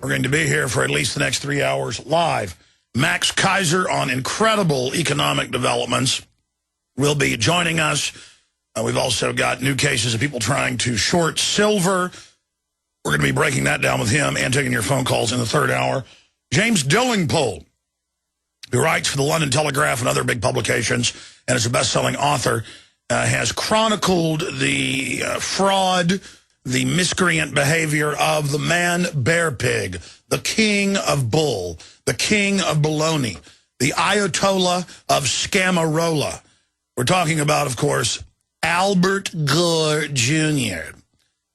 We're going to be here for at least the next 3 hours live. Max Keiser on incredible economic developments will be joining us. We've also got new cases of people trying to short silver. We're going to be breaking that down with him and taking your phone calls in the third hour. James Dillingpole, who writes for the London Telegraph and other big publications and is a best-selling author, has chronicled the fraud, the miscreant behavior of the man bear pig, the king of bull, the king of baloney, the Ayatollah of Scamarola. We're talking about, of course, Albert Gore Jr.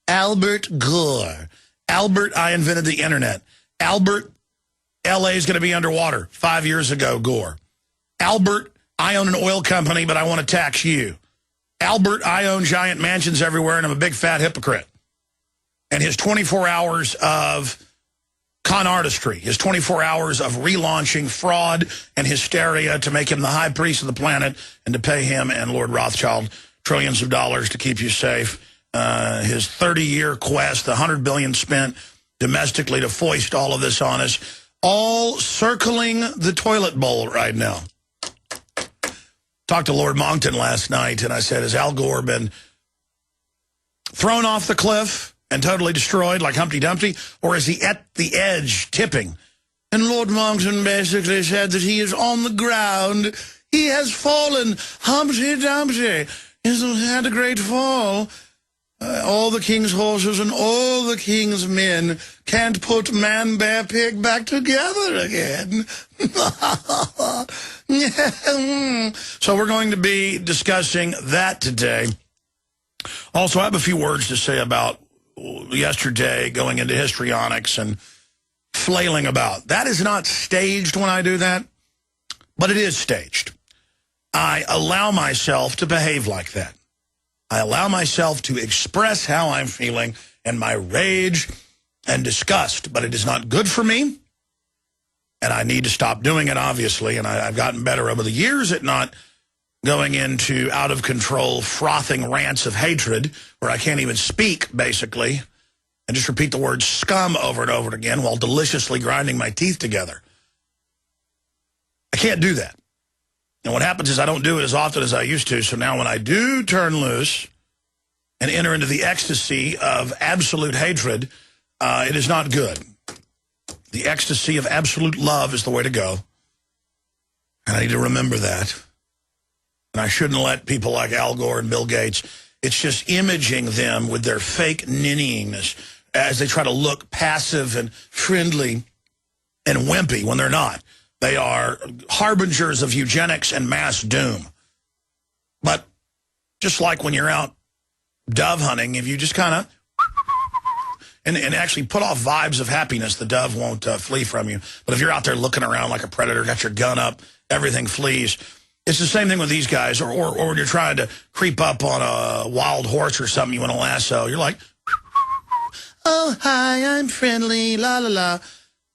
Albert Gore. Albert, I invented the internet. Albert, LA is going to be underwater 5 years ago, Gore. Albert, I own an oil company, but I want to tax you. Albert, I own giant mansions everywhere, and I'm a big fat hypocrite. And his 24 hours of con artistry, his 24 hours of relaunching fraud and hysteria to make him the high priest of the planet and to pay him and Lord Rothschild trillions of dollars to keep you safe. His 30-year quest, the $100 billion spent domestically to foist all of this on us, all circling the toilet bowl right now. Talked to Lord Monckton last night, and I said, has Al Gore been thrown off the cliff and totally destroyed like Humpty Dumpty, or is he at the edge, tipping? And Lord Monckton basically said that he is on the ground. He has fallen. Humpty Dumpty has had a great fall. All the king's horses and all the king's men can't put man, bear, pig back together again. So we're going to be discussing that today. Also, I have a few words to say about yesterday going into histrionics and flailing about. That is not staged when I do that, but it is staged. I allow myself to behave like that. I allow myself to express how I'm feeling and my rage and disgust, but it is not good for me, and I need to stop doing it, obviously, and I've gotten better over the years at not going into out-of-control, frothing rants of hatred where I can't even speak, basically, and just repeat the word scum over and over again while deliciously grinding my teeth together. I can't do that. And what happens is I don't do it as often as I used to, so now when I do turn loose and enter into the ecstasy of absolute hatred, it is not good. The ecstasy of absolute love is the way to go, and I need to remember that. And I shouldn't let people like Al Gore and Bill Gates, it's just imaging them with their fake ninnyingness as they try to look passive and friendly and wimpy when they're not. They are harbingers of eugenics and mass doom. But just like when you're out dove hunting, if you just kind of and actually put off vibes of happiness, the dove won't flee from you. But if you're out there looking around like a predator, got your gun up, everything flees. It's the same thing with these guys, or when you're trying to creep up on a wild horse or something you want to lasso. You're like, oh, hi, I'm friendly, la, la, la.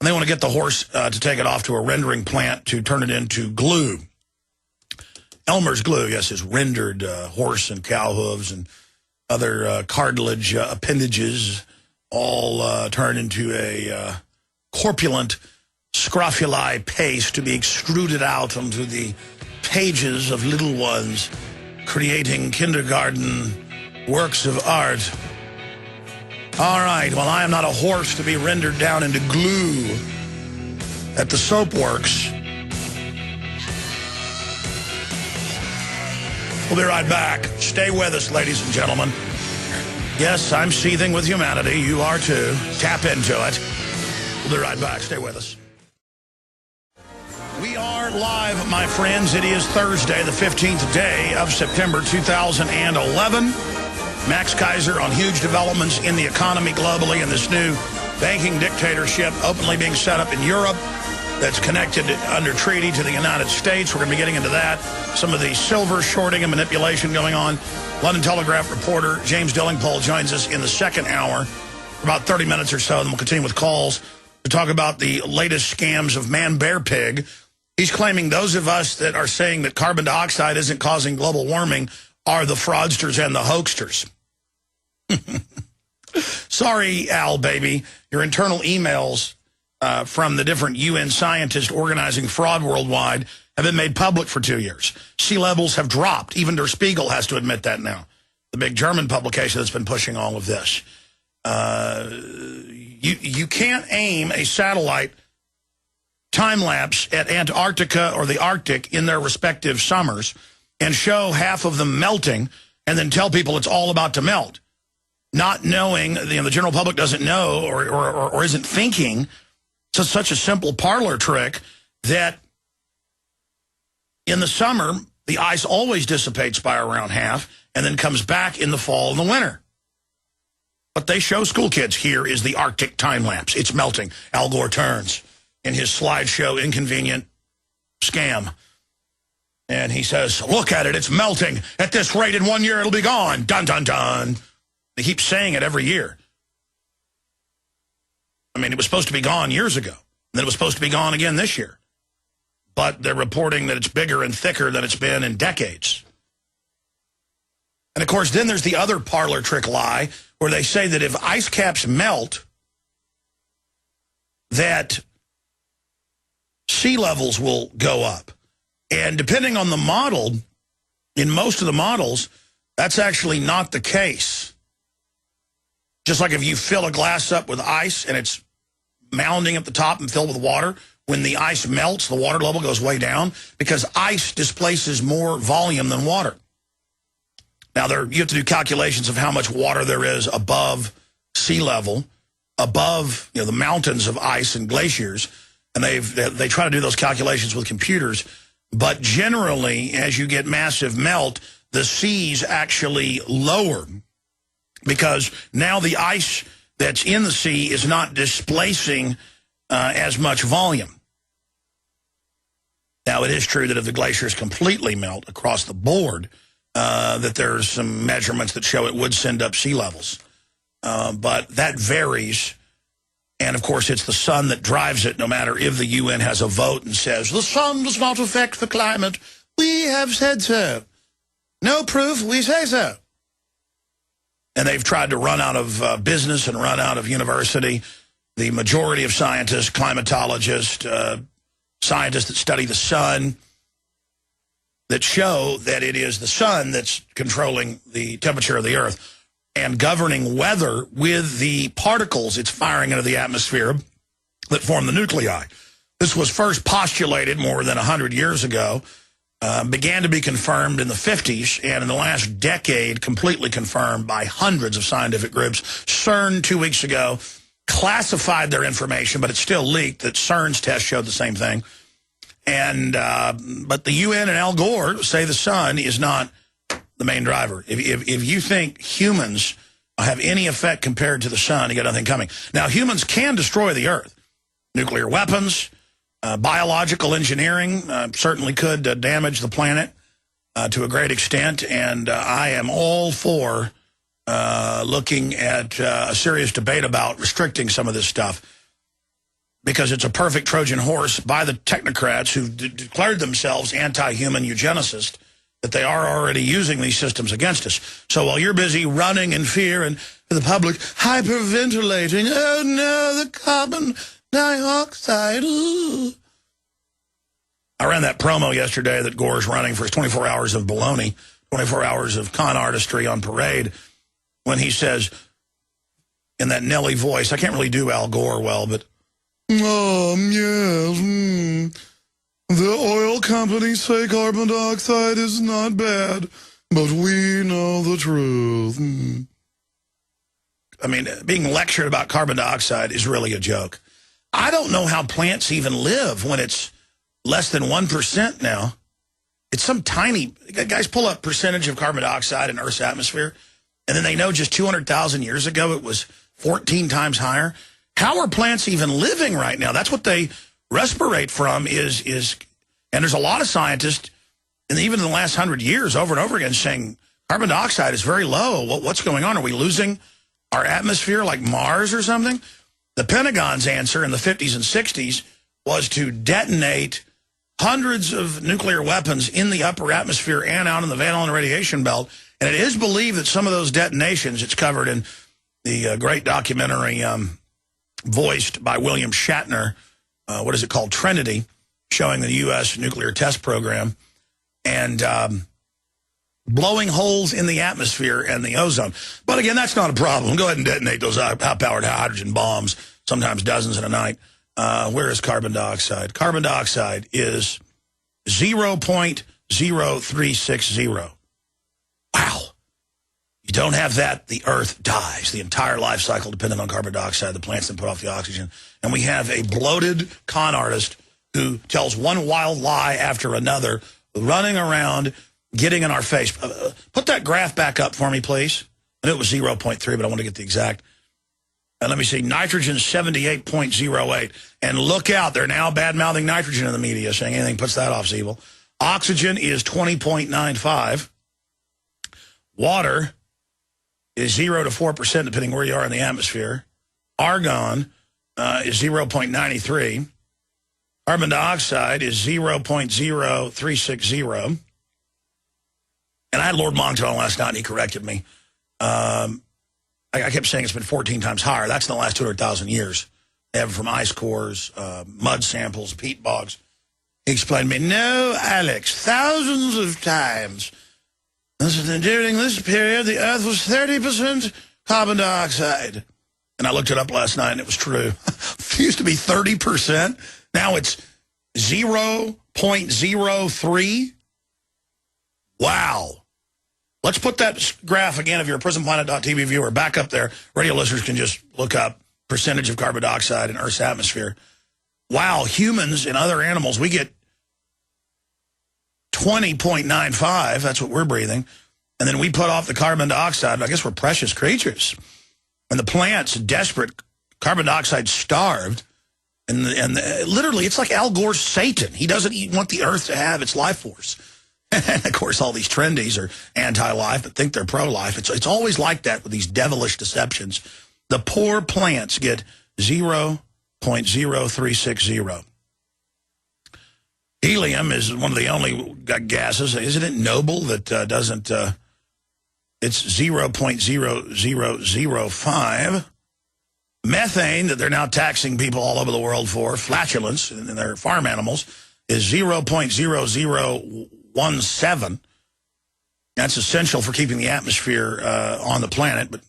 And they want to get the horse to take it off to a rendering plant to turn it into glue. Elmer's glue, yes, is rendered horse and cow hooves and other cartilage appendages, all turned into a corpulent scrofuli paste to be extruded out onto the pages of little ones, creating kindergarten works of art. All right, well, I am not a horse to be rendered down into glue at the soap works. We'll be right back. Stay with us, ladies and gentlemen. Yes, I'm seething with humanity. You are too. Tap into it. We'll be right back. Stay with us. We are live, my friends. It is Thursday, the 15th day of September 2011. Max Keiser on huge developments in the economy globally and this new banking dictatorship openly being set up in Europe that's connected under treaty to the United States. We're going to be getting into that. Some of the silver shorting and manipulation going on. London Telegraph reporter James Dillingpole joins us in the second hour for about 30 minutes or so, and we'll continue with calls to talk about the latest scams of man bear pig. He's claiming those of us that are saying that carbon dioxide isn't causing global warming are the fraudsters and the hoaxsters. Sorry, Al, baby. Your internal emails from the different UN scientists organizing fraud worldwide have been made public for 2 years. Sea levels have dropped. Even Der Spiegel has to admit that now, the big German publication that's been pushing all of this. You can't aim a satellite time-lapse at Antarctica or the Arctic in their respective summers and show half of them melting and then tell people it's all about to melt, not knowing, the general public doesn't know or isn't thinking. So it's such a simple parlor trick that in the summer, the ice always dissipates by around half and then comes back in the fall and the winter. But they show school kids, here is the Arctic time-lapse. It's melting. Al Gore turns in his slideshow inconvenient scam. And he says, look at it, it's melting. At this rate, in 1 year, it'll be gone. Dun, dun, dun. They keep saying it every year. I mean, it was supposed to be gone years ago. And then it was supposed to be gone again this year. But they're reporting that it's bigger and thicker than it's been in decades. And, of course, then there's the other parlor trick lie where they say that if ice caps melt, that sea levels will go up. And depending on the model, in most of the models, that's actually not the case. Just like if you fill a glass up with ice and it's mounding at the top and filled with water, when the ice melts, the water level goes way down because ice displaces more volume than water. Now, you have to do calculations of how much water there is above sea level, above the mountains of ice and glaciers, and they try to do those calculations with computers. But generally, as you get massive melt, the seas actually lower because now the ice that's in the sea is not displacing as much volume. Now, it is true that if the glaciers completely melt across the board, that there's some measurements that show it would send up sea levels. But that varies. And, of course, it's the sun that drives it, no matter if the UN has a vote and says, the sun does not affect the climate. We have said so. No proof, we say so. And they've tried to run out of business and run out of university. The majority of scientists, climatologists, scientists that study the sun, that show that it is the sun that's controlling the temperature of the Earth and governing weather with the particles it's firing into the atmosphere that form the nuclei. This was first postulated more than 100 years ago, began to be confirmed in the 50s, and in the last decade, completely confirmed by hundreds of scientific groups. CERN 2 weeks ago classified their information, but it still leaked that CERN's test showed the same thing. And but the UN and Al Gore say the sun is not the main driver. If you think humans have any effect compared to the sun, you got nothing coming. Now, humans can destroy the Earth. Nuclear weapons, biological engineering certainly could damage the planet to a great extent. And I am all for looking at a serious debate about restricting some of this stuff, because it's a perfect Trojan horse by the technocrats who declared themselves anti-human eugenicists, that they are already using these systems against us. So while you're busy running in fear and the public hyperventilating, oh no, the carbon dioxide, ooh. I ran that promo yesterday that Gore's running for his 24 hours of baloney, 24 hours of con artistry on parade, when he says, in that Nelly voice, I can't really do Al Gore well, but, yes, the oil companies say carbon dioxide is not bad, but we know the truth. I mean, being lectured about carbon dioxide is really a joke. I don't know how plants even live when it's less than 1% now. It's some tiny, guys pull up percentage of carbon dioxide in Earth's atmosphere, and then they know just 200,000 years ago it was 14 times higher. How are plants even living right now? That's what they respirate from is and there's a lot of scientists, and even in the last 100 years, over and over again, saying carbon dioxide is very low. What's going on? Are we losing our atmosphere like Mars or something? The Pentagon's answer in the 50s and 60s was to detonate hundreds of nuclear weapons in the upper atmosphere and out in the Van Allen radiation belt. And it is believed that some of those detonations, it's covered in the great documentary voiced by William Shatner. What is it called? Trinity, showing the U.S. nuclear test program. And blowing holes in the atmosphere and the ozone. But again, that's not a problem. Go ahead and detonate those high-powered hydrogen bombs, sometimes dozens in a night. Where is carbon dioxide? Carbon dioxide is 0.0360. Wow. You don't have that, the Earth dies. The entire life cycle dependent on carbon dioxide. The plants then put off the oxygen. And we have a bloated con artist who tells one wild lie after another, running around, getting in our face. Put that graph back up for me, please. I knew it was 0.3, but I want to get the exact. And let me see, nitrogen 78.08. And look out, they're now bad-mouthing nitrogen in the media, saying anything puts that off is evil. Oxygen is 20.95. Water is 0 to 4%, depending where you are in the atmosphere. Argon is 0.93. Carbon dioxide is 0.0360. And I had Lord Monckton on last night, and he corrected me. I kept saying it's been 14 times higher. That's in the last 200,000 years. They have it from ice cores, mud samples, peat bogs. He explained to me, no, Alex, thousands of times. During this period, the Earth was 30% carbon dioxide. And I looked it up last night, and it was true. It used to be 30%. Now it's 0.03. Wow. Let's put that graph again. If you're a PrisonPlanet.tv viewer, back up there. Radio listeners can just look up percentage of carbon dioxide in Earth's atmosphere. Wow, humans and other animals, we get 20.95. That's what we're breathing. And then we put off the carbon dioxide. I guess we're precious creatures. And the plants, desperate, carbon dioxide starved. And literally, it's like Al Gore's Satan. He doesn't want the Earth to have its life force. And, of course, all these trendies are anti-life but think they're pro-life. It's always like that with these devilish deceptions. The poor plants get 0.0360. Helium is one of the only gases. Isn't it noble that doesn't... it's 0.0005. Methane, that they're now taxing people all over the world for, flatulence, and their farm animals, is 0.0017. That's essential for keeping the atmosphere on the planet. But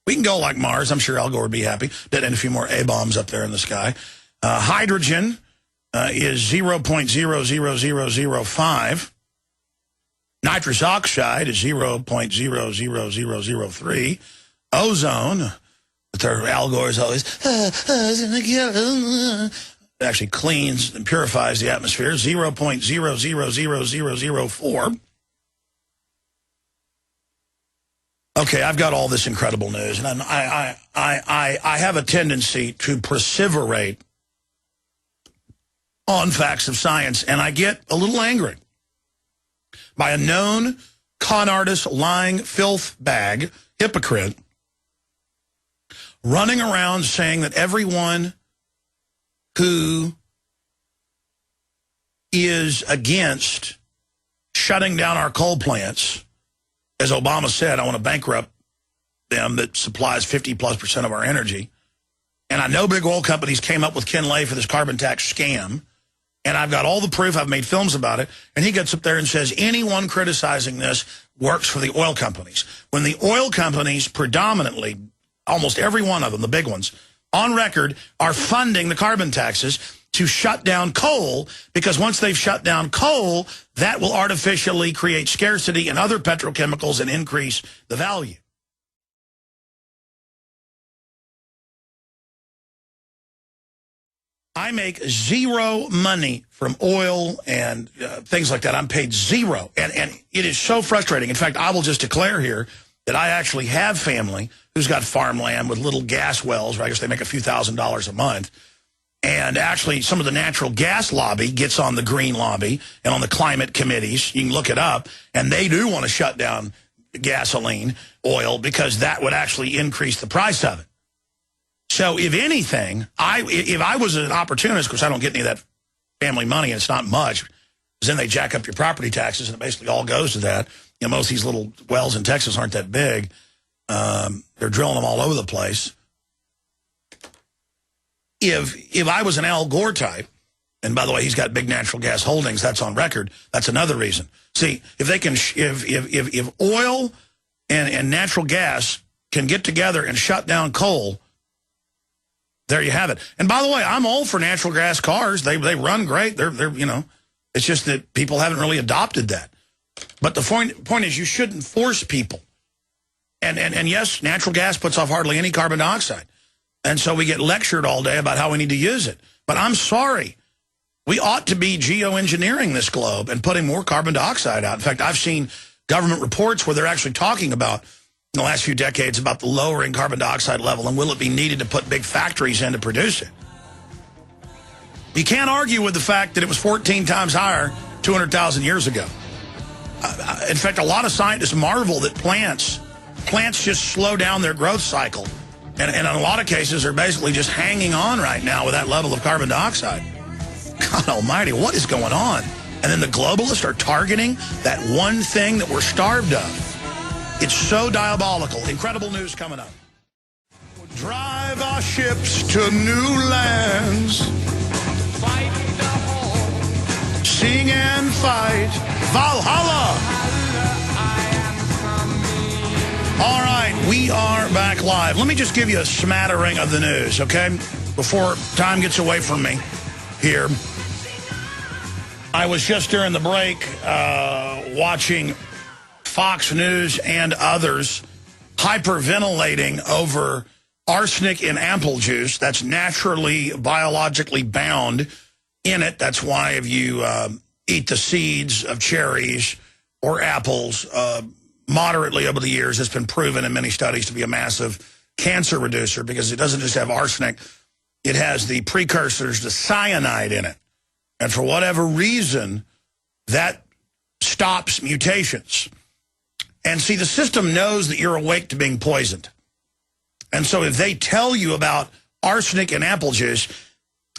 we can go like Mars. I'm sure Al Gore would be happy. Detonate a few more A-bombs up there in the sky. Hydrogen is 0.00005. Nitrous oxide is 0.00003. Ozone, but their Al Gore's always, actually cleans and purifies the atmosphere, 0.000004. Okay, I've got all this incredible news, and I have a tendency to perseverate on facts of science, and I get a little angry by a known con artist, lying filth bag, hypocrite, running around saying that everyone who is against shutting down our coal plants, as Obama said, I want to bankrupt them that supplies 50+% of our energy. And I know big oil companies came up with Ken Lay for this carbon tax scam. And I've got all the proof. I've made films about it. And he gets up there and says, anyone criticizing this works for the oil companies. When the oil companies predominantly, almost every one of them, the big ones, on record, are funding the carbon taxes to shut down coal, because once they've shut down coal, that will artificially create scarcity in other petrochemicals and increase the value. I make zero money from oil and things like that. I'm paid zero. And it is so frustrating. In fact, I will just declare here that I actually have family who's got farmland with little gas wells, where I guess they make a few $1,000s a month. And actually, some of the natural gas lobby gets on the green lobby and on the climate committees. You can look it up. And they do want to shut down gasoline, oil, because that would actually increase the price of it. So if anything, if I was an opportunist, because I don't get any of that family money, and it's not much, because then they jack up your property taxes, and it basically all goes to that. You know, most of these little wells in Texas aren't that big. They're drilling them all over the place. if I was an Al Gore type, and by the way, he's got big natural gas holdings, that's on record, that's another reason. See, if they can, if oil and natural gas can get together and shut down coal, there you have it. And by the way, I'm all for natural gas cars. They run great. They're you know, it's just that people haven't really adopted that. But the point is, you shouldn't force people. And yes, natural gas puts off hardly any carbon dioxide. And so we get lectured all day about how we need to use it. But I'm sorry. We ought to be geoengineering this globe and putting more carbon dioxide out. In fact, I've seen government reports where they're actually talking about, in the last few decades, about the lowering carbon dioxide level and will it be needed to put big factories in to produce it. You can't argue with the fact that it was 14 times higher 200,000 years ago. In fact, a lot of scientists marvel that plants just slow down their growth cycle. And in a lot of cases, they're basically just hanging on right now with that level of carbon dioxide. God almighty, what is going on? And then the globalists are targeting that one thing that we're starved of. It's so diabolical. Incredible news coming up. Drive our ships to new lands. Sing and fight. Valhalla. All right, we are back live. Let me just give you a smattering of the news, okay? Before time gets away from me here. I was just during the break watching Fox News and others hyperventilating over arsenic in apple juice that's naturally, biologically bound in it. That's why if you eat the seeds of cherries or apples moderately over the years, it's been proven in many studies to be a massive cancer reducer because it doesn't just have arsenic. It has the precursors to cyanide in it. And for whatever reason, that stops mutations. And see, the system knows that you're awake to being poisoned. And so if they tell you about arsenic in apple juice,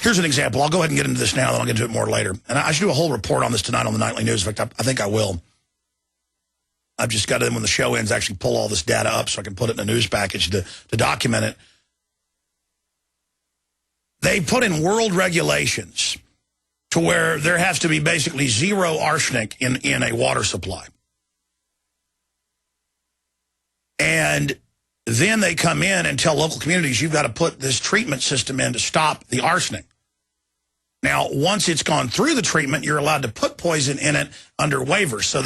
here's an example. I'll go ahead and get into this now, then I'll get into it more later. And I should do a whole report on this tonight on the Nightly News. In fact, I think I will. I've just got to, when the show ends, actually pull all this data up so I can put it in a news package to document it. They put in world regulations to where there has to be basically zero arsenic in a water supply. And then they come in and tell local communities, you've got to put this treatment system in to stop the arsenic. Now, once it's gone through the treatment, you're allowed to put poison in it under waivers. So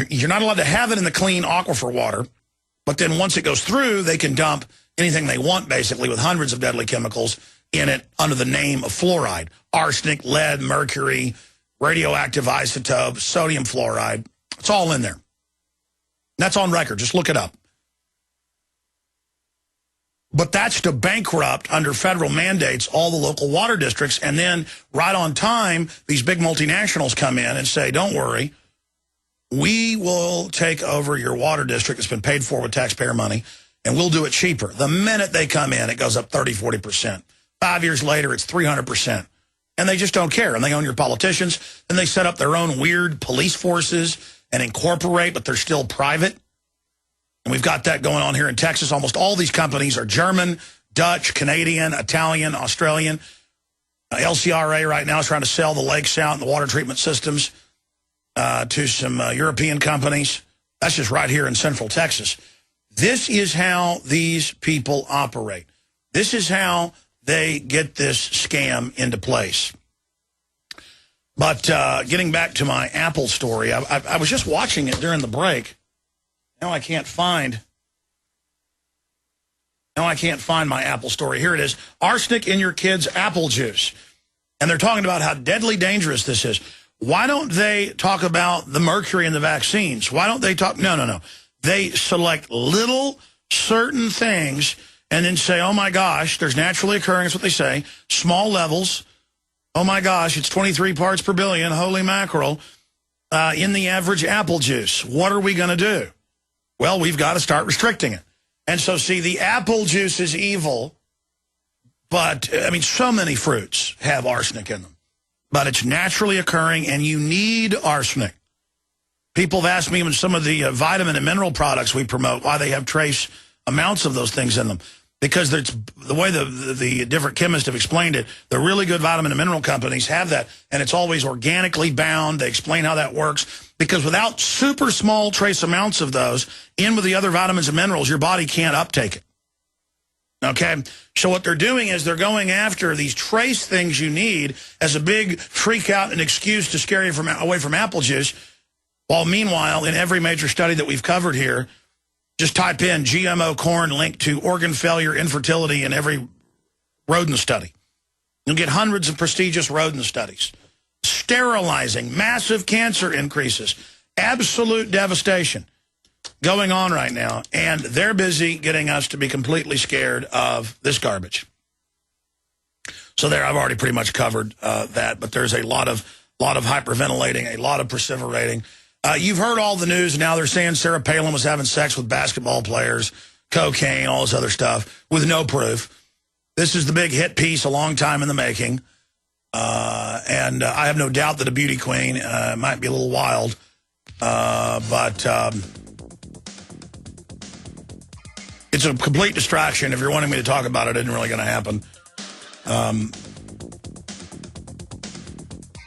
you're not allowed to have it in the clean aquifer water, but then once it goes through, they can dump anything they want, basically, with hundreds of deadly chemicals in it under the name of fluoride. Arsenic, lead, mercury, radioactive isotopes, sodium fluoride. It's all in there. That's on record. Just look it up. But that's to bankrupt, under federal mandates, all the local water districts. And then right on time, these big multinationals come in and say, don't worry, we will take over your water district. It's been paid for with taxpayer money, and we'll do it cheaper. The minute they come in, it goes up 30, 40%. 5 years later, it's 300%. And they just don't care. And they own your politicians. And they set up their own weird police forces and incorporate, but they're still private. And we've got that going on here in Texas. Almost all these companies are German, Dutch, Canadian, Italian, Australian. LCRA right now is trying to sell the lakes out and the water treatment systems to some European companies. That's just right here in Central Texas. This is how these people operate. This is how they get this scam into place. But getting back to my Apple story, I was just watching it during the break. Now I can't find my Apple story. Here it is. Arsenic in your kids' apple juice. And they're talking about how deadly dangerous this is. Why don't they talk about the mercury in the vaccines? Why don't they talk? No. They select little certain things and then say, oh, my gosh, there's naturally occurring, that's what they say, small levels. Oh, my gosh, it's 23 parts per billion, holy mackerel, in the average apple juice. What are we going to do? Well, we've got to start restricting it. And so, see, the apple juice is evil, but, I mean, so many fruits have arsenic in them. But it's naturally occurring, and you need arsenic. People have asked me when some of the vitamin and mineral products we promote, why they have trace amounts of those things in them. because there's, the way the different chemists have explained it, the really good vitamin and mineral companies have that, and it's always organically bound. They explain how that works, because without super small trace amounts of those in with the other vitamins and minerals, your body can't uptake it. Okay? So what they're doing is they're going after these trace things you need as a big freak out and excuse to scare you away from apple juice, while meanwhile, in every major study that we've covered here, just type in GMO corn linked to organ failure, infertility in every rodent study. You'll get hundreds of prestigious rodent studies. Sterilizing, massive cancer increases, absolute devastation going on right now. And they're busy getting us to be completely scared of this garbage. So there, I've already pretty much covered that, but there's a lot of hyperventilating, a lot of perseverating. You've heard all the news. Now they're saying Sarah Palin was having sex with basketball players, cocaine, all this other stuff, with no proof. This is the big hit piece, a long time in the making. And I have no doubt that a beauty queen might be a little wild. But it's a complete distraction. If you're wanting me to talk about it, it isn't really going to happen.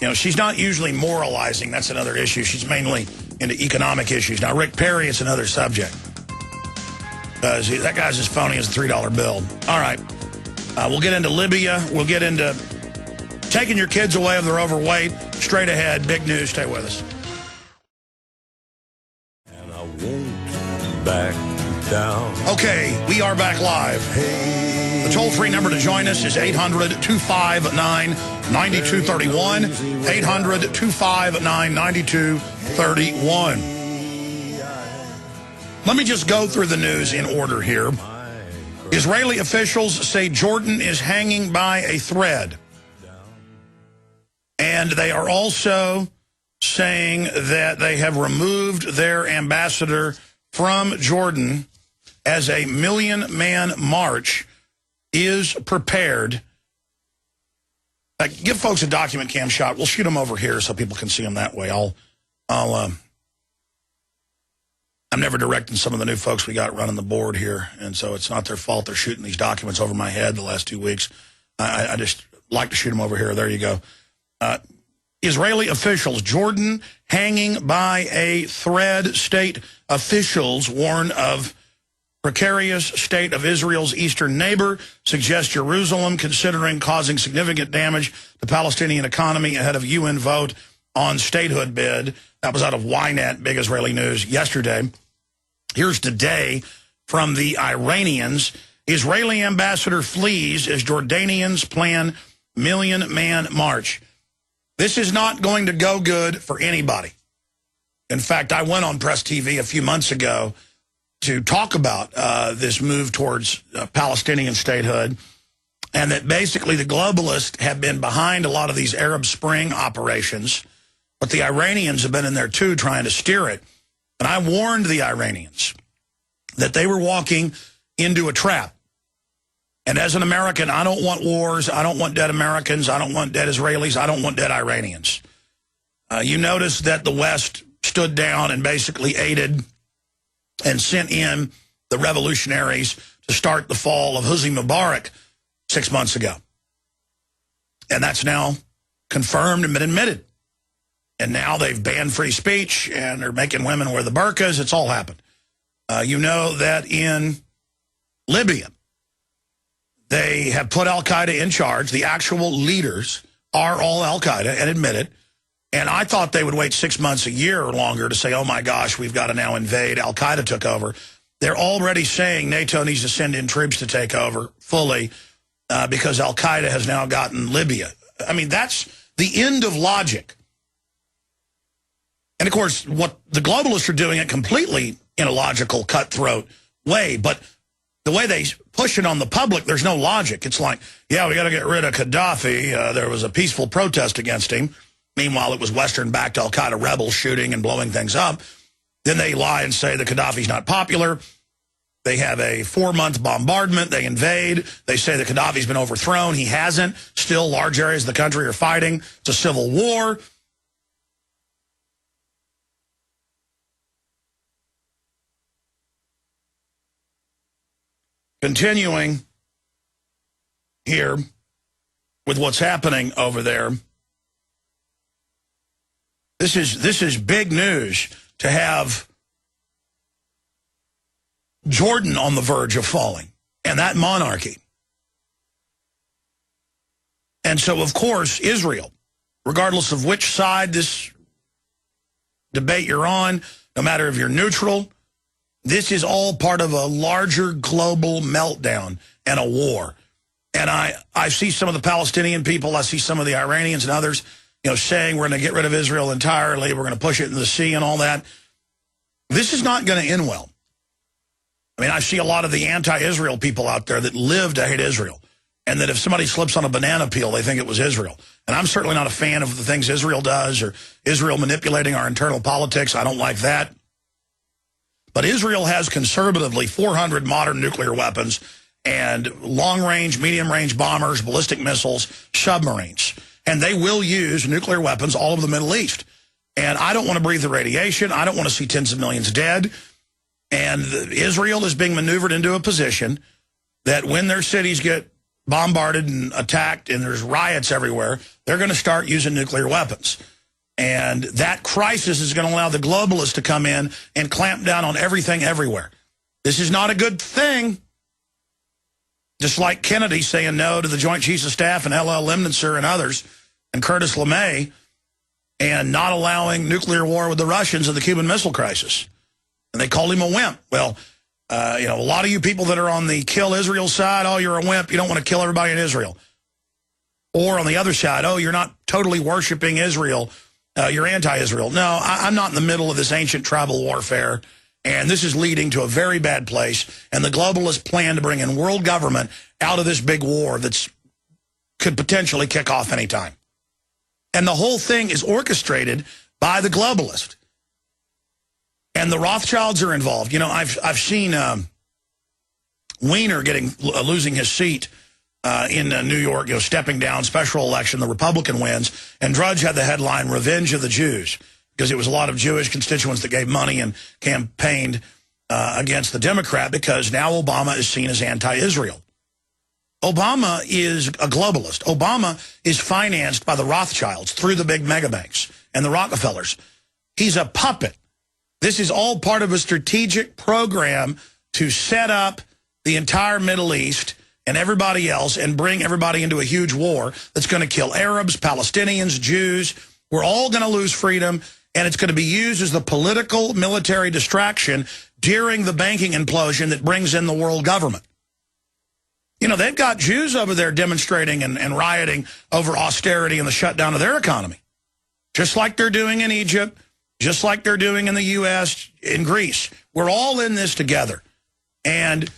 You know, she's not usually moralizing. That's another issue. She's mainly into economic issues. Now, Rick Perry, it's another subject. That guy's as phony as a $3 bill. All right. We'll get into Libya. We'll get into taking your kids away if they're overweight. Straight ahead. Big news. Stay with us. And I won't back down. Okay, we are back live. The toll-free number to join us is 800-259-9231. 800-259-9231. Let me just go through the news in order here. Israeli officials say Jordan is hanging by a thread. And they are also saying that they have removed their ambassador from Jordan as a 1 million-man march is prepared. Give folks a document cam shot. We'll shoot them over here so people can see them that way. I'm never directing some of the new folks we got running the board here, and so it's not their fault they're shooting these documents over my head the last 2 weeks. I just like to shoot them over here. There you go. Israeli officials, Jordan hanging by a thread. State officials warn of precarious state of Israel's eastern neighbor, suggest Jerusalem considering causing significant damage to Palestinian economy ahead of UN vote on statehood bid. That was out of Ynet, big Israeli news, yesterday. Here's today from the Iranians. Israeli ambassador flees as Jordanians plan 1 million-man march. This is not going to go good for anybody. In fact, I went on Press TV a few months ago to talk about this move towards Palestinian statehood, and that basically the globalists have been behind a lot of these Arab Spring operations, but the Iranians have been in there too trying to steer it. And I warned the Iranians that they were walking into a trap. And as an American, I don't want wars. I don't want dead Americans. I don't want dead Israelis. I don't want dead Iranians. You notice that the West stood down and basically aided and sent in the revolutionaries to start the fall of Hosni Mubarak 6 months ago. And that's now confirmed and been admitted. And now they've banned free speech, and they're making women wear the burqas. It's all happened. You know that in Libya, they have put al-Qaeda in charge. The actual leaders are all al-Qaeda and admit it. And I thought they would wait 6 months, a year or longer to say, oh, my gosh, we've got to now invade. Al-Qaeda took over. They're already saying NATO needs to send in troops to take over fully because al-Qaeda has now gotten Libya. I mean, that's the end of logic. And, of course, what the globalists are doing it completely in a logical, cutthroat way. But the way they push it on the public, there's no logic. It's like, yeah, we got to get rid of Gaddafi. There was a peaceful protest against him. Meanwhile, it was Western-backed al-Qaeda rebels shooting and blowing things up. Then they lie and say that Gaddafi's not popular. They have a 4-month bombardment. They invade. They say that Gaddafi's been overthrown. He hasn't. Still, large areas of the country are fighting. It's a civil war. continuing here with what's happening over there. This is big news to have Jordan on the verge of falling, and that monarchy. And so, of course, Israel, regardless of which side this debate you're on, no matter if you're neutral, this is all part of a larger global meltdown and a war. And I see some of the Palestinian people, I see some of the Iranians and others, saying we're going to get rid of Israel entirely, we're going to push it in the sea and all that. This is not going to end well. I mean, I see a lot of the anti-Israel people out there that live to hate Israel, and that if somebody slips on a banana peel, they think it was Israel. And I'm certainly not a fan of the things Israel does or Israel manipulating our internal politics. I don't like that. But Israel has conservatively 400 modern nuclear weapons and long-range, medium-range bombers, ballistic missiles, submarines. And they will use nuclear weapons all over the Middle East. And I don't want to breathe the radiation. I don't want to see tens of millions dead. And Israel is being maneuvered into a position that when their cities get bombarded and attacked and there's riots everywhere, they're going to start using nuclear weapons. And that crisis is going to allow the globalists to come in and clamp down on everything everywhere. This is not a good thing. Just like Kennedy saying no to the Joint Chiefs of Staff and L.L. Lemnitzer and others, and Curtis LeMay, and not allowing nuclear war with the Russians in the Cuban Missile Crisis. And they called him a wimp. Well, a lot of you people that are on the kill Israel side, oh, you're a wimp, you don't want to kill everybody in Israel. Or on the other side, oh, you're not totally worshiping Israel, you're anti-Israel. No, I'm not in the middle of this ancient tribal warfare, and this is leading to a very bad place, and the globalists plan to bring in world government out of this big war that could potentially kick off anytime. And the whole thing is orchestrated by the globalist. And the Rothschilds are involved. I've seen Weiner losing his seat in New York, stepping down, special election, the Republican wins, and Drudge had the headline, Revenge of the Jews, because it was a lot of Jewish constituents that gave money and campaigned against the Democrat, because now Obama is seen as anti-Israel. Obama is a globalist. Obama is financed by the Rothschilds through the big mega banks and the Rockefellers. He's a puppet. This is all part of a strategic program to set up the entire Middle East and everybody else and bring everybody into a huge war that's going to kill Arabs, Palestinians, Jews. We're all going to lose freedom, and it's going to be used as the political military distraction during the banking implosion that brings in the world government. They've got Jews over there demonstrating and rioting over austerity and the shutdown of their economy, just like they're doing in Egypt, just like they're doing in the U.S., in Greece. We're all in this together. And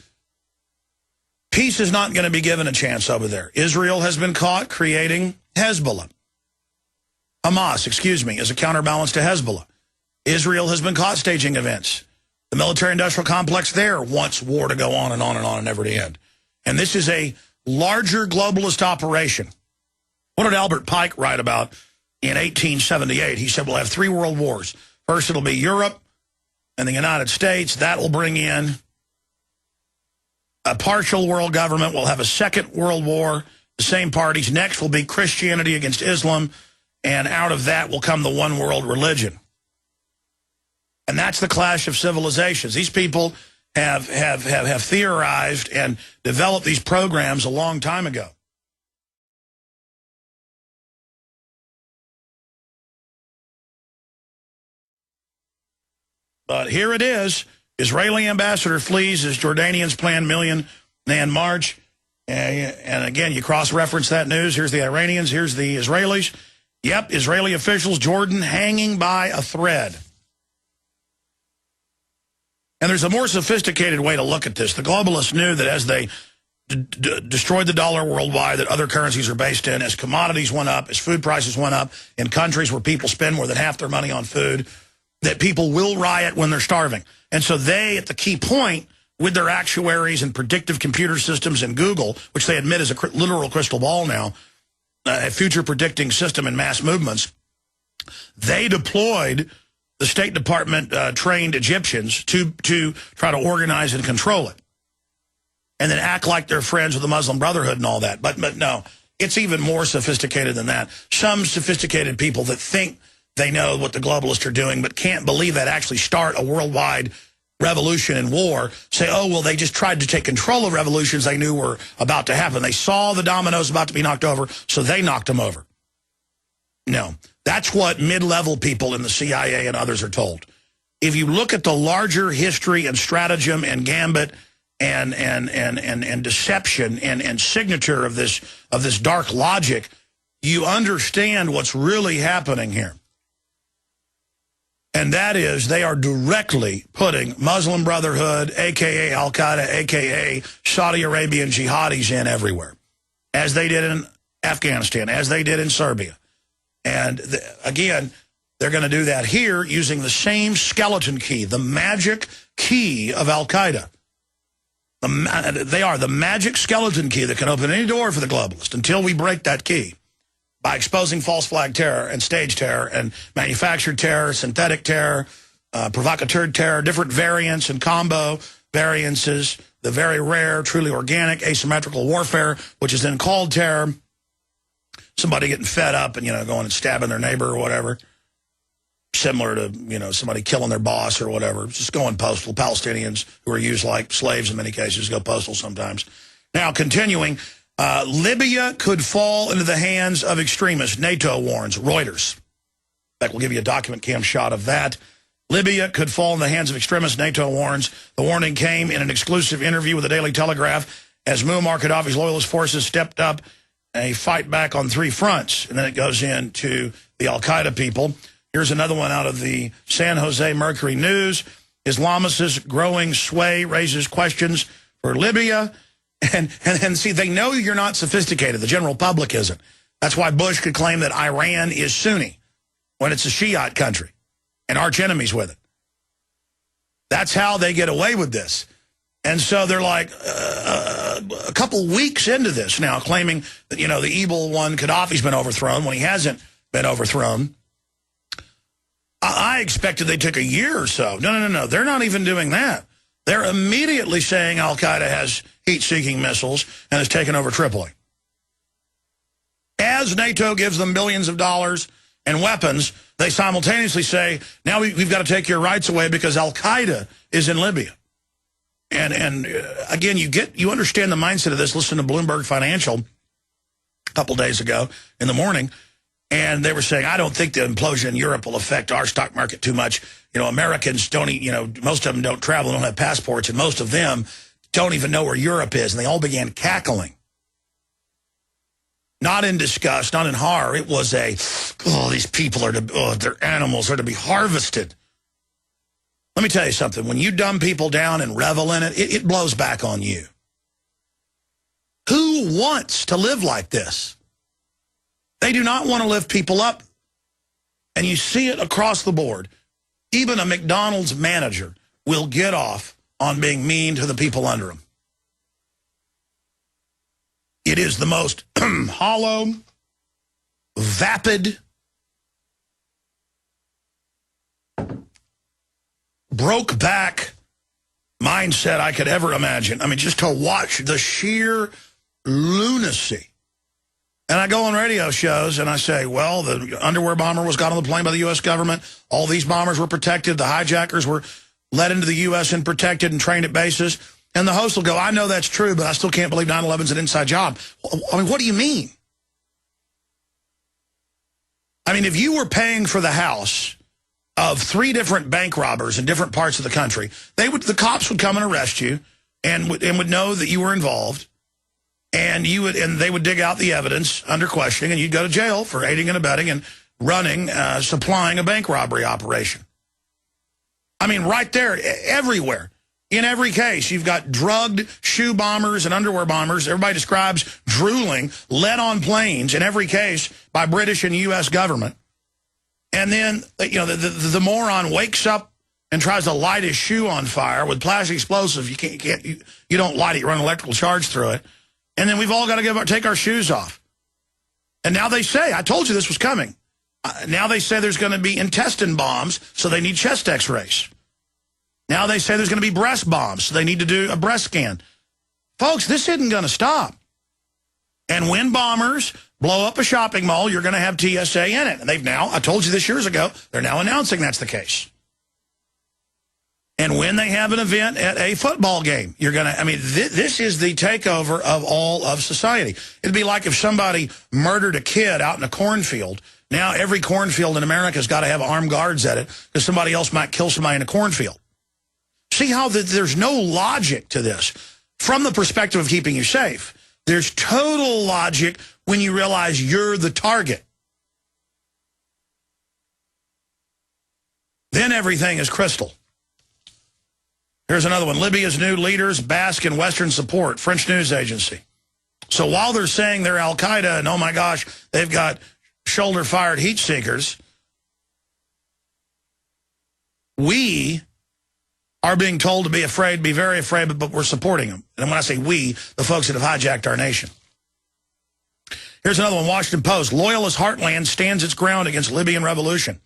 peace is not going to be given a chance over there. Israel has been caught creating Hamas, as a counterbalance to Hezbollah. Israel has been caught staging events. The military-industrial complex there wants war to go on and on and on and never to end. And this is a larger globalist operation. What did Albert Pike write about in 1878? He said, we'll have 3 world wars. First, it'll be Europe and the United States. That will bring in a partial world government. We'll have a second world war, the same parties. Next will be Christianity against Islam. And out of that will come the one world religion. And that's the clash of civilizations. These people have theorized and developed these programs a long time ago. But here it is. Israeli ambassador flees as Jordanians plan million-man march. And again, you cross-reference that news. Here's the Iranians. Here's the Israelis. Yep, Israeli officials, Jordan hanging by a thread. And there's a more sophisticated way to look at this. The globalists knew that as they destroyed the dollar worldwide, that other currencies are based in, as commodities went up, as food prices went up, in countries where people spend more than half their money on food, that people will riot when they're starving. And so they, at the key point, with their actuaries and predictive computer systems and Google, which they admit is a literal crystal ball now, a future predicting system in mass movements, they deployed the State Department trained Egyptians to try to organize and control it. and then act like they're friends with the Muslim Brotherhood and all that. But no, it's even more sophisticated than that. Some sophisticated people that think they know what the globalists are doing but can't believe that actually start a worldwide revolution and war say, oh, well, they just tried to take control of revolutions they knew were about to happen. They saw the dominoes about to be knocked over, so they knocked them over. No, that's what mid-level people in the CIA and others are told. If you look at the larger history and stratagem and gambit and deception and signature of this dark logic, you understand what's really happening here. And that is, they are directly putting Muslim Brotherhood, a.k.a. Al-Qaeda, a.k.a. Saudi Arabian jihadis in everywhere, as they did in Afghanistan, as they did in Serbia. And again, they're going to do that here using the same skeleton key, the magic key of Al-Qaeda. They are the magic skeleton key that can open any door for the globalist until we break that key. By exposing false flag terror and stage terror and manufactured terror, synthetic terror, provocateur terror, different variants and combo variances, the very rare, truly organic, asymmetrical warfare, which is then called terror. Somebody getting fed up and, going and stabbing their neighbor or whatever. Similar to, somebody killing their boss or whatever. Just going postal. Palestinians who are used like slaves in many cases go postal sometimes. Now, continuing... Libya could fall into the hands of extremists, NATO warns, Reuters. In fact, we'll give you a document cam shot of that. Libya could fall in the hands of extremists, NATO warns. The warning came in an exclusive interview with the Daily Telegraph as Muammar Gaddafi's loyalist forces stepped up a fight back on 3 fronts. And then it goes into the Al-Qaeda people. Here's another one out of the San Jose Mercury News. Islamists' growing sway raises questions for Libya. And see, they know you're not sophisticated. The general public isn't. That's why Bush could claim that Iran is Sunni when it's a Shiite country and arch enemies with it. That's how they get away with this. And so they're like a couple weeks into this now, claiming that, the evil one, Gaddafi's been overthrown when he hasn't been overthrown. I expected they'd take a year or so. No. They're not even doing that. They're immediately saying Al-Qaeda has heat-seeking missiles and has taken over Tripoli. As NATO gives them billions of dollars and weapons, they simultaneously say, now we've got to take your rights away because Al-Qaeda is in Libya. And again, you understand the mindset of this. Listen to Bloomberg Financial a couple days ago in the morning, and they were saying, I don't think the implosion in Europe will affect our stock market too much. Americans don't, most of them don't travel, don't have passports, and most of them don't even know where Europe is. And they all began cackling. Not in disgust, not in horror. It was these people they're animals, are to be harvested. Let me tell you something. When you dumb people down and revel in it, it blows back on you. Who wants to live like this? They do not want to lift people up. And you see it across the board. Even a McDonald's manager will get off on being mean to the people under him. It is the most hollow, vapid, broke back mindset I could ever imagine. I mean, just to watch the sheer lunacy. And I go on radio shows and I say, well, the underwear bomber was got on the plane by the U.S. government. All these bombers were protected. The hijackers were led into the U.S. and protected and trained at bases. And the host will go, I know that's true, but I still can't believe 9/11's an inside job. I mean, what do you mean? I mean, if you were paying for the house of 3 different bank robbers in different parts of the country, the cops would come and arrest you and would know that you were involved. And they would dig out the evidence under questioning, and you'd go to jail for aiding and abetting and running, supplying a bank robbery operation. I mean, right there, everywhere. In every case, you've got drugged shoe bombers and underwear bombers. Everybody describes drooling, led on planes, in every case, by British and U.S. government. And then, the moron wakes up and tries to light his shoe on fire with plastic explosive. You don't light it, you run an electrical charge through it. And then we've all got to take our shoes off. And now they say, I told you this was coming. Now they say there's going to be intestine bombs, so they need chest x-rays. Now they say there's going to be breast bombs, so they need to do a breast scan. Folks, this isn't going to stop. And when bombers blow up a shopping mall, you're going to have TSA in it. And they've now, I told you this years ago, they're now announcing that's the case. And when they have an event at a football game, you're going to, I mean, this is the takeover of all of society. It'd be like if somebody murdered a kid out in a cornfield. Now every cornfield in America has got to have armed guards at it because somebody else might kill somebody in a cornfield. See how there's no logic to this from the perspective of keeping you safe. There's total logic when you realize you're the target. Then everything is crystal. Here's another one. Libya's new leaders bask in Western support, French news agency. So while they're saying they're al-Qaeda and, oh, my gosh, they've got shoulder-fired heat seekers, we are being told to be afraid, be very afraid, but we're supporting them. And when I say we, the folks that have hijacked our nation. Here's another one, Washington Post. Loyalist heartland stands its ground against Libyan revolution.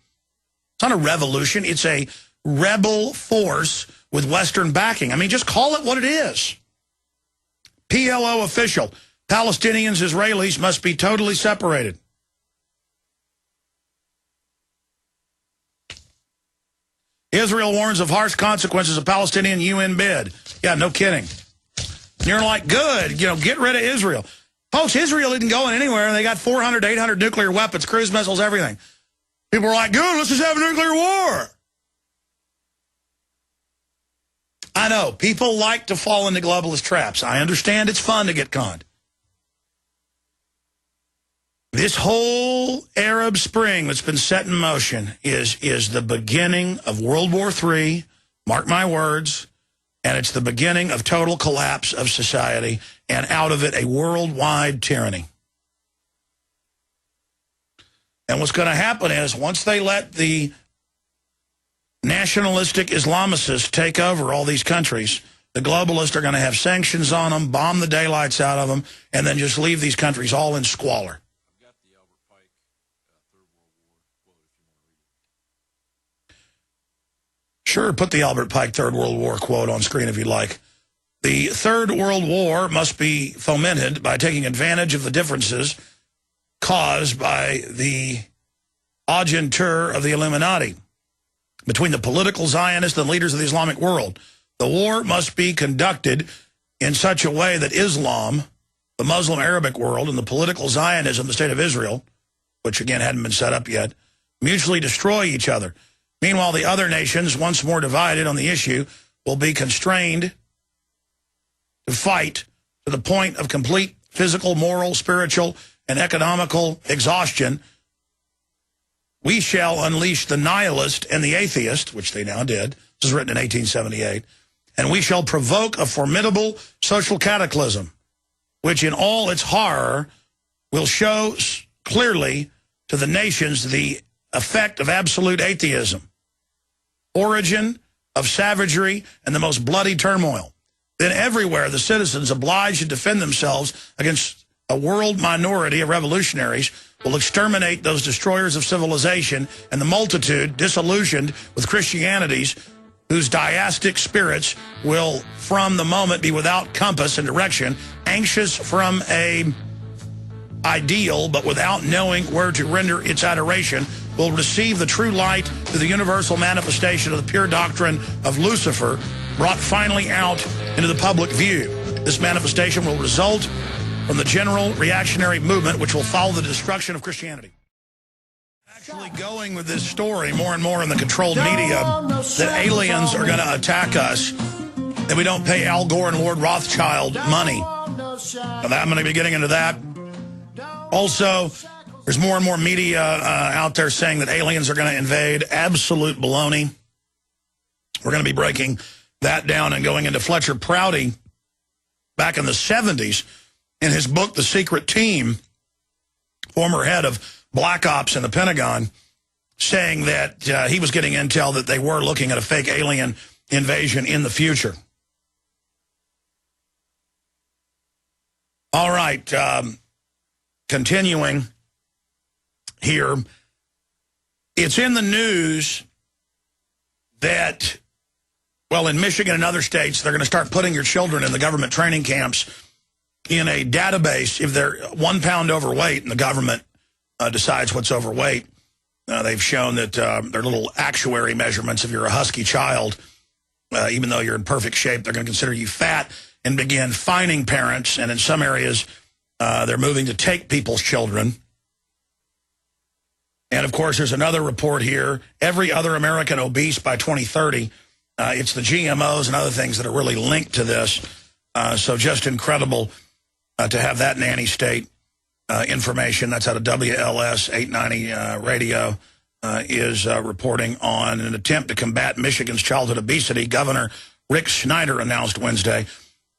It's not a revolution. It's a rebel force with Western backing. I mean, just call it what it is. PLO official. Palestinians, Israelis must be totally separated. Israel warns of harsh consequences of Palestinian UN bid. Yeah, no kidding. And you're like, good, get rid of Israel. Folks, Israel isn't going anywhere. They got 400 to 800 nuclear weapons, cruise missiles, everything. People are like, good, let's just have a nuclear war. I know, people like to fall into globalist traps. I understand it's fun to get conned. This whole Arab Spring that's been set in motion is the beginning of World War III, mark my words, and it's the beginning of total collapse of society, and out of it, a worldwide tyranny. And what's going to happen is, once they let the nationalistic Islamicists take over all these countries, the globalists are going to have sanctions on them, bomb the daylights out of them, and then just leave these countries all in squalor. I've got the Albert Pike Third World War quote if you want to read it. Sure, put the Albert Pike Third World War quote on screen if you'd like. The Third World War must be fomented by taking advantage of the differences caused by the agentur of the Illuminati between the political Zionists and leaders of the Islamic world. The war must be conducted in such a way that Islam, the Muslim Arabic world, and the political Zionism, the state of Israel, which again hadn't been set up yet, mutually destroy each other. Meanwhile, the other nations, once more divided on the issue, will be constrained to fight to the point of complete physical, moral, spiritual, and economical exhaustion. We shall unleash the nihilist and the atheist, which they now did. This was written in 1878. And we shall provoke a formidable social cataclysm, which in all its horror will show clearly to the nations the effect of absolute atheism, origin of savagery, and the most bloody turmoil. Then everywhere the citizens obliged to defend themselves against a world minority of revolutionaries will exterminate those destroyers of civilization, and the multitude, disillusioned with Christianities, whose deistic spirits will from the moment be without compass and direction, anxious from a ideal but without knowing where to render its adoration, will receive the true light through the universal manifestation of the pure doctrine of Lucifer, brought finally out into the public view. This manifestation will result from the general reactionary movement which will follow the destruction of Christianity. Actually going with this story more and more in the controlled media that aliens are going to attack us, that we don't pay Al Gore and Lord Rothschild money. Now, I'm going to be getting into that. Also, there's more and more media out there saying that aliens are going to invade. Absolute baloney. We're going to be breaking that down and going into Fletcher Prouty back in the 70s. In his book, The Secret Team, former head of Black Ops in the Pentagon, saying that he was getting intel that they were looking at a fake alien invasion in the future. All right, continuing here. It's in the news that Well, in Michigan and other states, they're going to start putting your children in the government training camps in a database. If they're 1 pound overweight and the government decides what's overweight, they've shown that their little actuary measurements, if you're a husky child, even though you're in perfect shape, they're going to consider you fat and begin fining parents. And in some areas, they're moving to take people's children. And, of course, there's another report here. Every other American obese by 2030. It's the GMOs and other things that are really linked to this. So just incredible to have that nanny state information. That's out of WLS 890 radio is reporting on an attempt to combat Michigan's childhood obesity. Governor Rick Snyder announced Wednesday.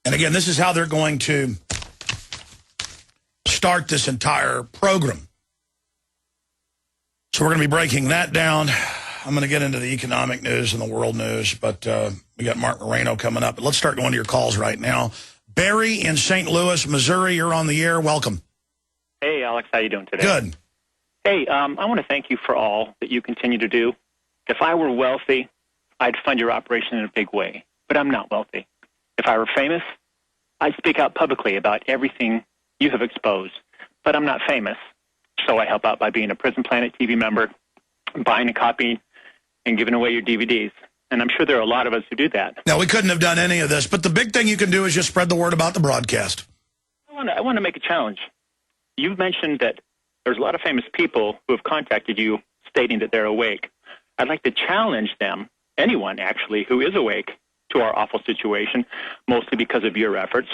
And again, this is how they're going to start this entire program. So we're going to be breaking that down. I'm going to get into the economic news and the world news, but we got Mark Moreno coming up. But let's start going to your calls right now. Barry in St. Louis, Missouri, you're on the air. Welcome. Hey, Alex, how you doing today? Good. Hey, I want to thank you for all that you continue to do. If I were wealthy, I'd fund your operation in a big way, but I'm not wealthy. If I were famous, I'd speak out publicly about everything you have exposed, but I'm not famous, so I help out by being a Prison Planet TV member, buying a copy, and giving away your DVDs. And I'm sure there are a lot of us who do that. Now, we couldn't have done any of this, but the big thing you can do is just spread the word about the broadcast. I want to make a challenge. You mentioned that there's a lot of famous people who have contacted you stating that they're awake. I'd like to challenge them, anyone actually, who is awake to our awful situation, mostly because of your efforts,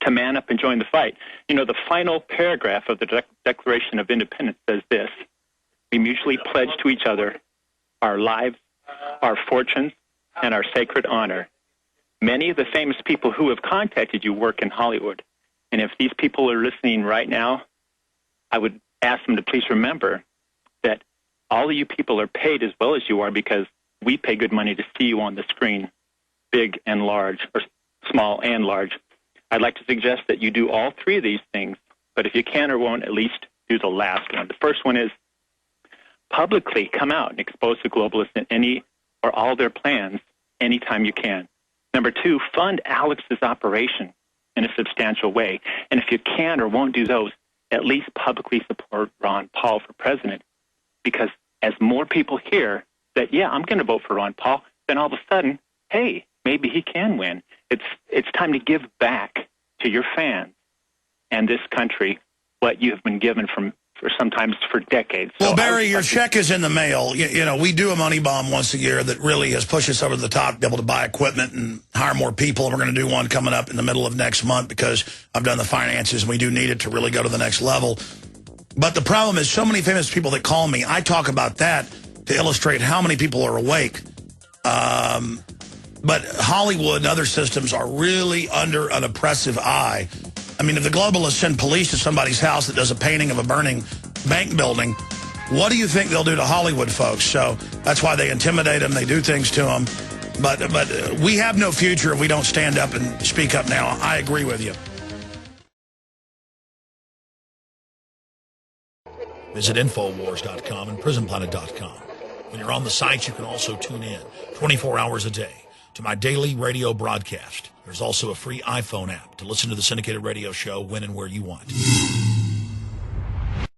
to man up and join the fight. You know, the final paragraph of the Declaration of Independence says this: we mutually pledge to each other our lives, our fortunes, and our sacred honor. Many of the famous people who have contacted you work in Hollywood. And if these people are listening right now, I would ask them to please remember that all of you people are paid as well as you are because we pay good money to see you on the screen, big and large, or small and large. I'd like to suggest that you do all three of these things, but if you can or won't, at least do the last one. The first one is publicly come out and expose the globalists in any or all their plans anytime you can. Number two, fund Alex's operation in a substantial way. And if you can or won't do those, at least publicly support Ron Paul for president. Because as more people hear that, yeah, I'm going to vote for Ron Paul, then all of a sudden, hey, maybe he can win. It's time to give back to your fans and this country what you have been given for sometimes for decades. Well, Barry, your check is in the mail. You know, we do a money bomb once a year that really has pushed us over the top to be able to buy equipment and hire more people. And we're going to do one coming up in the middle of next month because I've done the finances and we do need it to really go to the next level. But the problem is so many famous people that call me, I talk about that to illustrate how many people are awake. But Hollywood and other systems are really under an oppressive eye. I mean, if the globalists send police to somebody's house that does a painting of a burning bank building, what do you think they'll do to Hollywood folks? So that's why they intimidate them. They do things to them. But we have no future if we don't stand up and speak up now. I agree with you. Visit Infowars.com and PrisonPlanet.com. When you're on the sites, you can also tune in 24 hours a day to my daily radio broadcast. There's also a free iPhone app to listen to the syndicated radio show when and where you want.